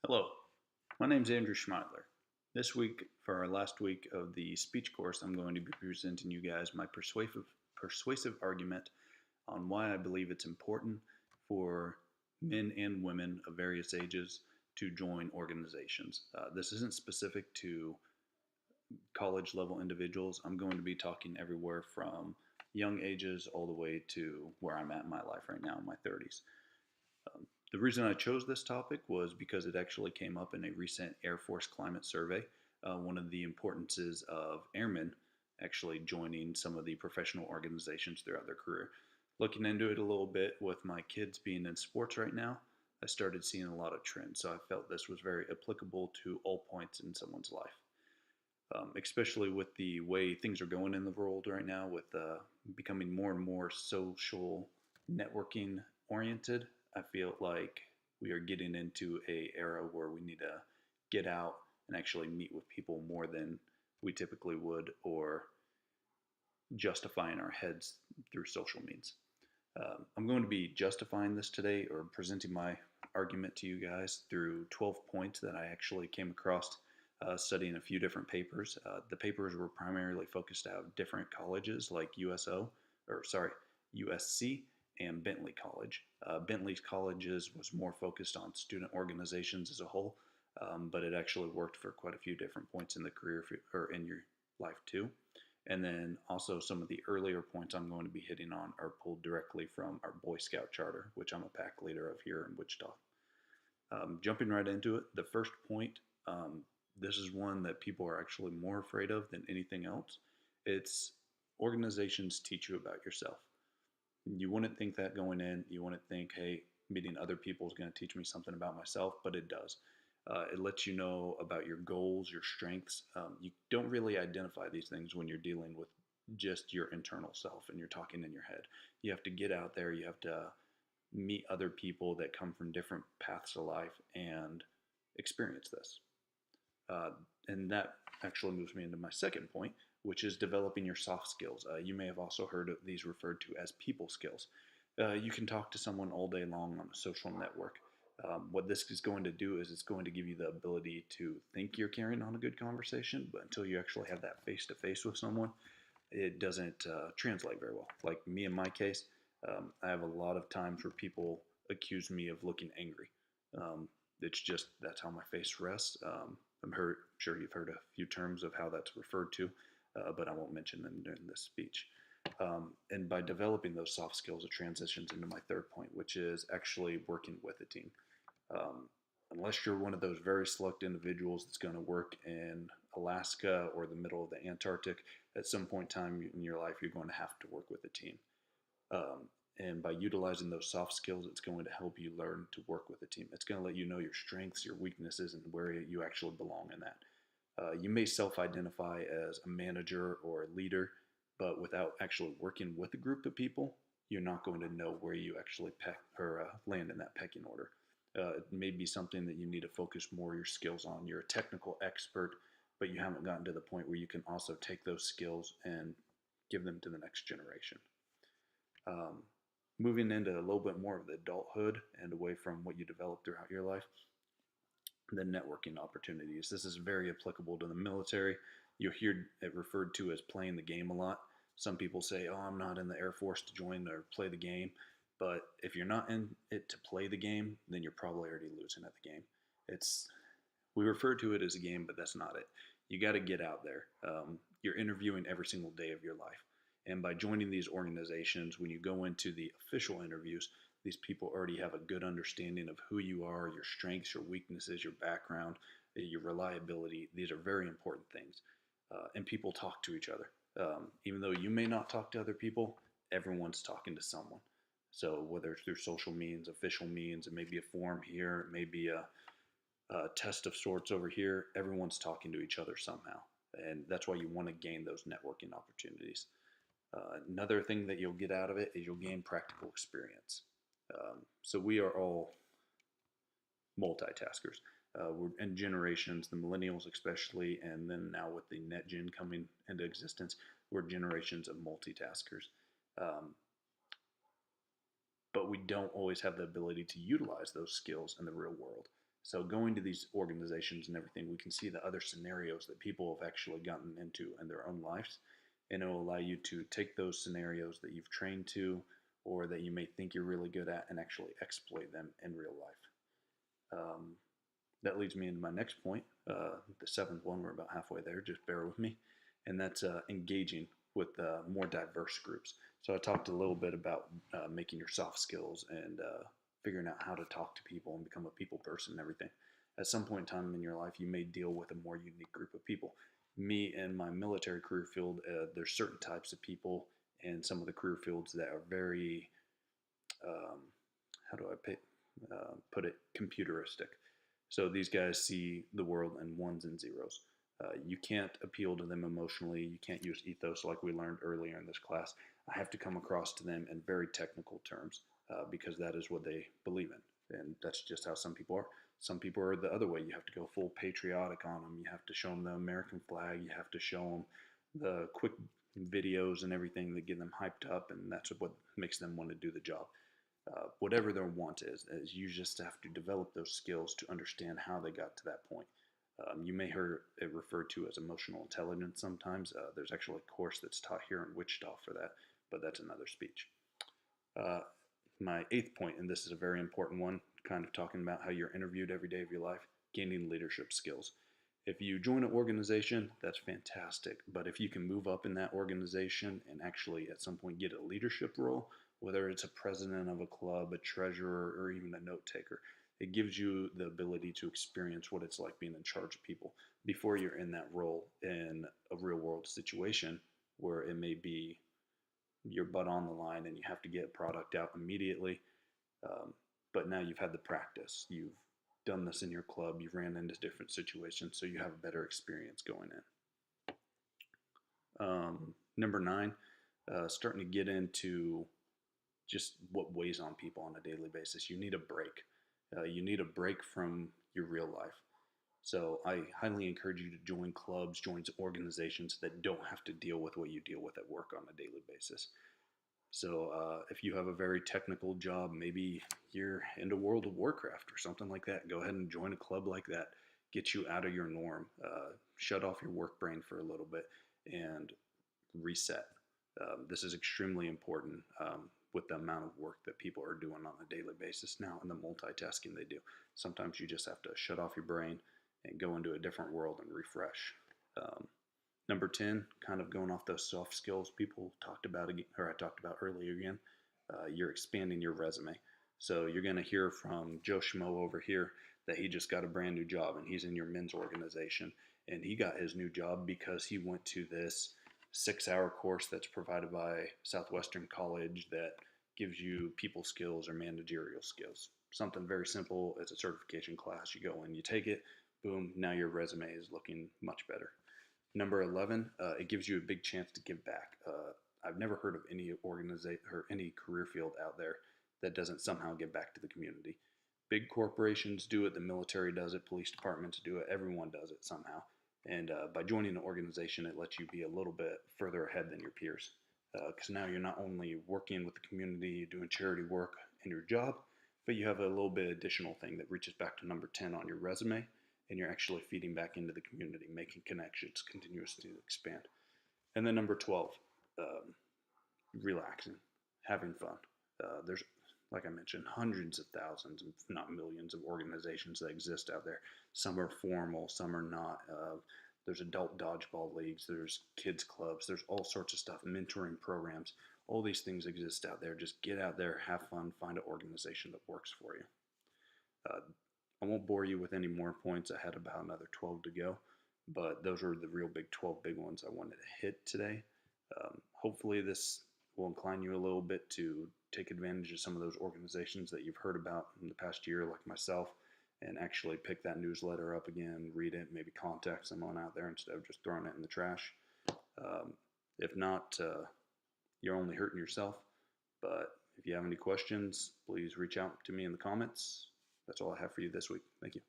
Hello, my name is Andrew Schmeidler. This week, for our last week of the speech course, I'm going to be presenting you guys my persuasive argument on why I believe it's important for men and women of various ages to join organizations. This isn't specific to college level individuals. I'm going to be talking everywhere from young ages all the way to where I'm at in my life right now in my 30s. The reason I chose this topic was because it actually came up in a recent Air Force climate survey. One of the importances of airmen actually joining some of the professional organizations throughout their career. Looking into it a little bit with my kids being in sports right now, I started seeing a lot of trends. So I felt this was very applicable to all points in someone's life, especially with the way things are going in the world right now, with becoming more and more social networking oriented. I feel like we are getting into a era where we need to get out and actually meet with people more than we typically would, or justify in our heads through social means. I'm going to be justifying this today, or presenting my argument to you guys through 12 points that I actually came across studying a few different papers. The papers were primarily focused out of different colleges like USC and Bentley College. Bentley's colleges was more focused on student organizations as a whole, but it actually worked for quite a few different points in the career or in your life too. And then also some of the earlier points I'm going to be hitting on are pulled directly from our Boy Scout charter, which I'm a pack leader of here in Wichita. Jumping right into it, the first point, this is one that people are actually more afraid of than anything else. It's organizations teach you about yourself. You wouldn't think that going in. You wouldn't think, hey, meeting other people is going to teach me something about myself, but it does. It lets you know about your goals, your strengths. You don't really identify these things when you're dealing with just your internal self and you're talking in your head. You have to get out there. You have to meet other people that come from different paths of life and experience this. Uh, and that actually moves me into my second point, which is developing your soft skills. You may have also heard of these referred to as people skills. You can talk to someone all day long on a social network. What this is going to do is it's going to give you the ability to think you're carrying on a good conversation, but until you actually have that face to face with someone, it doesn't translate very well. Like me in my case, I have a lot of times where people accuse me of looking angry. It's just that's how my face rests. Sure you've heard a few terms of how that's referred to, but I won't mention them during this speech. And by developing those soft skills, it transitions into my third point, which is actually working with a team. Um, unless you're one of those very select individuals that's going to work in Alaska or the middle of the Antarctic, at some point in time in your life, you're going to have to work with a team. And by utilizing those soft skills, it's going to help you learn to work with a team. It's going to let you know your strengths, your weaknesses, and where you actually belong in that. You may self identify as a manager or a leader, but without actually working with a group of people, you're not going to know where you actually land in that pecking order. It may be something that you need to focus more your skills on. You're a technical expert, but you haven't gotten to the point where you can also take those skills and give them to the next generation. Um, Moving into a little bit more of the adulthood and away from what you develop throughout your life, the networking opportunities. This is very applicable to the military. You hear it referred to as playing the game a lot. Some people say, oh, I'm not in the Air Force to join or play the game. But if you're not in it to play the game, then you're probably already losing at the game. It's We refer to it as a game, but that's not it. You got to get out there. You're interviewing every single day of your life. And by joining these organizations, when you go into the official interviews, these people already have a good understanding of who you are, your strengths, your weaknesses, your background, your reliability. These are very important things. And people talk to each other. Even though you may not talk to other people, everyone's talking to someone. So whether it's through social means, official means, it may be a forum here, it may be a test of sorts over here, everyone's talking to each other somehow. And that's why you want to gain those networking opportunities. Another thing that you'll get out of it is you'll gain practical experience. So we are all multitaskers. We're in generations, the millennials especially, and then now with the net gen coming into existence, we're generations of multitaskers. Um, but we don't always have the ability to utilize those skills in the real world. So going to these organizations and everything, we can see the other scenarios that people have actually gotten into in their own lives, and it will allow you to take those scenarios that you've trained to or that you may think you're really good at and actually exploit them in real life. That leads me into my next point, the seventh one. We're about halfway there. Just bear with me, and that's engaging with more diverse groups. So I talked a little bit about making your soft skills and figuring out how to talk to people and become a people person and everything. At some point in time in your life, you may deal with a more unique group of people. Me and my military career field, there's certain types of people and some of the career fields that are very, um, how do I put it, computeristic. So these guys see the world in ones and zeros. You can't appeal to them emotionally. You can't use ethos like we learned earlier in this class. I have to come across to them in very technical terms because that is what they believe in. And that's just how some people are. Some people are the other way. You have to go full patriotic on them. You have to show them the American flag. You have to show them the quick videos and everything that get them hyped up, and that's what makes them want to do the job. Whatever their want is you just have to develop those skills to understand how they got to that point. You may hear it referred to as emotional intelligence sometimes. There's actually a course that's taught here in Wichita for that, but that's another speech. My eighth point, and this is a very important one, kind of talking about how you're interviewed every day of your life, gaining leadership skills. If you join an organization, that's fantastic. But if you can move up in that organization and actually at some point get a leadership role, whether it's a president of a club, a treasurer, or even a note taker, it gives you the ability to experience what it's like being in charge of people before you're in that role in a real world situation where it may be your butt on the line and you have to get a product out immediately. But now you've had the practice. You've done this in your club. You've ran into different situations, so you have a better experience going in. Number 9, starting to get into just what weighs on people on a daily basis. You need a break. You need a break from your real life. So I highly encourage you to join clubs, join organizations that don't have to deal with what you deal with at work on a daily basis. So if you have a very technical job, maybe you're into World of Warcraft or something like that, go ahead and join a club like that. Get you out of your norm. Shut off your work brain for a little bit and reset. This is extremely important with the amount of work that people are doing on a daily basis now and the multitasking they do. Sometimes you just have to shut off your brain and go into a different world and refresh. Number 10, kind of going off those soft skills people talked about again, or I talked about earlier again, you're expanding your resume. So you're going to hear from Joe Schmo over here that he just got a brand new job and he's in your men's organization. And he got his new job because he went to this 6-hour course that's provided by Southwestern College that gives you people skills or managerial skills. Something very simple. It's a certification class. You go in, you take it, boom, now your resume is looking much better. Number 11, it gives you a big chance to give back. I've never heard of any organization or any career field out there that doesn't somehow give back to the community. Big corporations do it, the military does it, police departments do it, everyone does it somehow. And by joining an organization, it lets you be a little bit further ahead than your peers. Because now you're not only working with the community, doing charity work in your job, but you have a little bit additional thing that reaches back to number 10 on your resume, and you're actually feeding back into the community, making connections, continuously expand. And then number 12, relaxing, having fun. There's, like I mentioned, hundreds of thousands, if not millions, of organizations that exist out there. Some are formal, some are not. There's adult dodgeball leagues, there's kids clubs, there's all sorts of stuff, mentoring programs. All these things exist out there. Just get out there, have fun, find an organization that works for you. I won't bore you with any more points. I had about another 12 to go, but those were the real big 12 big ones I wanted to hit today. Hopefully this will incline you a little bit to take advantage of some of those organizations that you've heard about in the past year, like myself, and actually pick that newsletter up again, read it, maybe contact someone out there instead of just throwing it in the trash. If not, you're only hurting yourself. But if you have any questions, please reach out to me in the comments. That's all I have for you this week. Thank you.